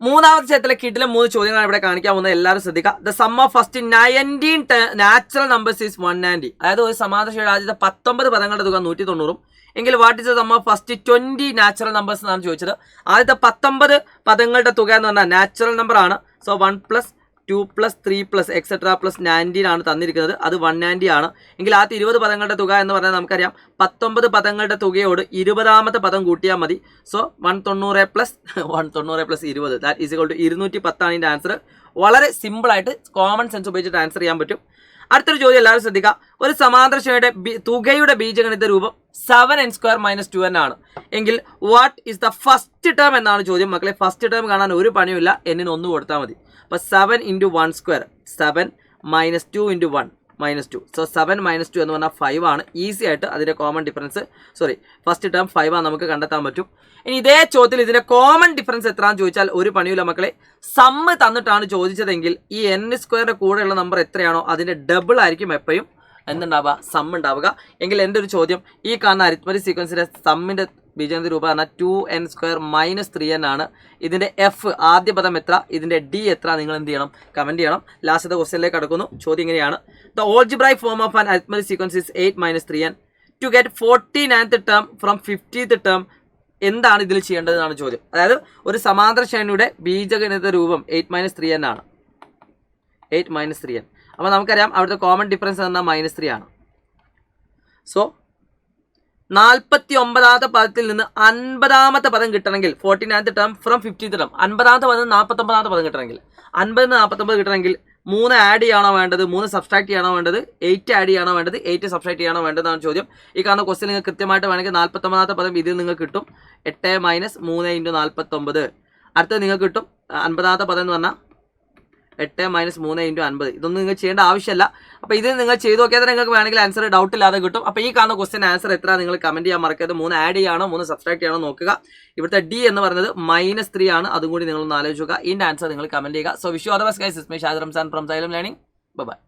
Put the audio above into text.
മൂന്നാമത്തെ സെറ്റിലെ കിട്ടിലെ 3 ചോദ്യങ്ങളാണ് ഇവിടെ കാണിക്കാൻ പോകുന്നത്. എല്ലാവരും ശ്രദ്ധിക്കുക. The sum of first 19 natural numbers is 190. അതായത് ഒരു സമാന്തര ശ്രേണിയുടെ ആദ്യത്തെ 19 പദങ്ങളുടെ തുക 190 എങ്കിൽ what is the sum of first 20 natural numbers എന്നാണ് ചോദിച്ചത്. ആദ്യത്തെ 19 പദങ്ങളുടെ തുക എന്ന് പറഞ്ഞാൽ നാച്ചുറൽ നമ്പർ ആണ്. സോ 1 + 2 + 3 + എക്സെട്ര + 19 ആണ് തന്നിരിക്കുന്നത്. അത് 190 ആണ്. എങ്കിൽ ആദ്യത്തെ 20 പദങ്ങളുടെ തുക എന്ന് പറഞ്ഞാൽ നമുക്കറിയാം 19 പദങ്ങളുടെ തുകയോട് 20ാമത്തെ പദം കൂട്ടിയാൽ മതി. So 190 + 20 that is equal to 210 ആണ് ഇതിൻ്റെ ആൻസർ. വളരെ സിമ്പിളായിട്ട് കോമൺ സെൻസ് ഉപയോഗിച്ചിട്ട് ആൻസർ ചെയ്യാൻ പറ്റും. അടുത്തൊരു ചോദ്യം എല്ലാവരും ശ്രദ്ധിക്കുക. ഒരു സമാന്തര ശ്രേണിയുടെ തുകയുടെ ബീജഗണിത രൂപം 7n² - 2n ആണ്. എങ്കിൽ what is the first term എന്നാണ് ചോദ്യം. മക്കളെ ഫസ്റ്റ് ടേം കാണാൻ ഒരു പണിയുമില്ല, എന്നിന് 1 കൊടുത്താൽ മതി. അപ്പോൾ 7 × 1² 7 - 2 × 1 -2. സോ 7 - 2 എന്ന് പറഞ്ഞാൽ 5 ആണ്. ഈസി ആയിട്ട് അതിൻ്റെ കോമൺ ഡിഫറൻസ് ഫസ്റ്റ് ടേം 5 ആണ് നമുക്ക് കണ്ടെത്താൻ പറ്റും. ഇനി ഇതേ ചോദ്യത്തിൽ ഇതിൻ്റെ കോമൺ ഡിഫറൻസ് എത്രയാണെന്ന് ചോദിച്ചാൽ ഒരു പണിയില്ല മക്കളെ. സമ്മ് തന്നിട്ടാണ് ചോദിച്ചതെങ്കിൽ ഈ n² കൂടെയുള്ള നമ്പർ എത്രയാണോ അതിൻ്റെ ഡബിൾ ആയിരിക്കും എപ്പോഴും എന്തുണ്ടാവുക, സം ഉണ്ടാവുക. എങ്കിൽ എൻ്റെ ഒരു ചോദ്യം, ഈ കാണുന്ന അരിത്മെറ്റിക് സീക്വൻസിൻ്റെ സമ്മിൻ്റെ ബീജഗണിത രൂപം പറഞ്ഞാൽ 2n² - 3n ആണ്. ഇതിൻ്റെ എഫ് ആദ്യ പദം എത്ര, ഇതിൻ്റെ ഡി എത്ര, നിങ്ങൾ എന്ത് ചെയ്യണം, കമൻറ്റ് ചെയ്യണം. ലാസ്റ്റത്തെ ക്വസ്റ്റ്യനിലേക്ക് കടക്കുന്നു. ചോദ്യം ഇങ്ങനെയാണ്. The algebraic form of an arithmetic sequence is 8 - 3n. To get 49th term from 50th term എന്താണ് ഇതിൽ ചെയ്യേണ്ടതെന്നാണ് ചോദ്യം. അതായത് ഒരു സമാന്തര ശ്രേണിയുടെ ബീജഗണിത രൂപം 8 - 3n ആണ്. 8 - 3n. അപ്പോൾ നമുക്കറിയാം അവിടുത്തെ കോമൺ ഡിഫറൻസ് എന്നാൽ -3 ആണ്. സോ 49ാമത്തെ പദത്തിൽ നിന്ന് 50ാമത്തെ പദം കിട്ടണമെങ്കിൽ 49th term from 50th term 50ാമത്തെ പദം 49ാമത്തെ പദം കിട്ടണമെങ്കിൽ 50 - 49 കിട്ടണമെങ്കിൽ 3 ആഡ് ചെയ്യണോ വേണ്ടത്, 3 സബ്സ്ട്രാക്ട് ചെയ്യണോ വേണ്ടത്, 8 ആഡ് ചെയ്യണോ വേണ്ടത്, 8 സബ്സ്ട്രാക്ട് ചെയ്യണോ വേണ്ടതാണ് ചോദ്യം. ഈ കാണുന്ന ക്വസ്റ്റ്യൻ നിങ്ങൾ കൃത്യമായിട്ട് വേണമെങ്കിൽ 49ാമത്തെ പദം ഇതിൽ നിങ്ങൾക്ക് കിട്ടും. 8 - 3 × 49. അടുത്തത് നിങ്ങൾക്ക് കിട്ടും 50ാമത്തെ പദം എന്ന് പറഞ്ഞാൽ 8 - 3 × 50. ഇതൊന്നും നിങ്ങൾ ചെയ്യേണ്ട ആവശ്യമില്ല. അപ്പോൾ ഇത് നിങ്ങൾ ചെയ്ത് നോക്കിയാൽ നിങ്ങൾക്ക് വേണമെങ്കിൽ ആൻസർ ഡൗട്ട് ഇല്ലാതെ കിട്ടും. അപ്പോൾ ഈ കാണുന്ന ക്വസ്റ്റ്യൻ ആൻസർ എത്ര നിങ്ങൾ കമൻറ്റ് ചെയ്യാൻ മറക്കരുത്. 3 ആഡ് ചെയ്യണോ 3 സബ്സ്ട്രാക്ട് ചെയ്യണോ നോക്കുക. ഇവിടുത്തെ ഡി എന്ന് പറയുന്നത് -3 ആണ്. അതും കൂടി നിങ്ങളൊന്ന് ആലോചിക്കുക. ഇതിൻ്റെ ആൻസർ നിങ്ങൾ കമൻറ്റ് ചെയ്യുക. So wish you all the best guys. It's me Shahid Ramzan from Xylem learning. By.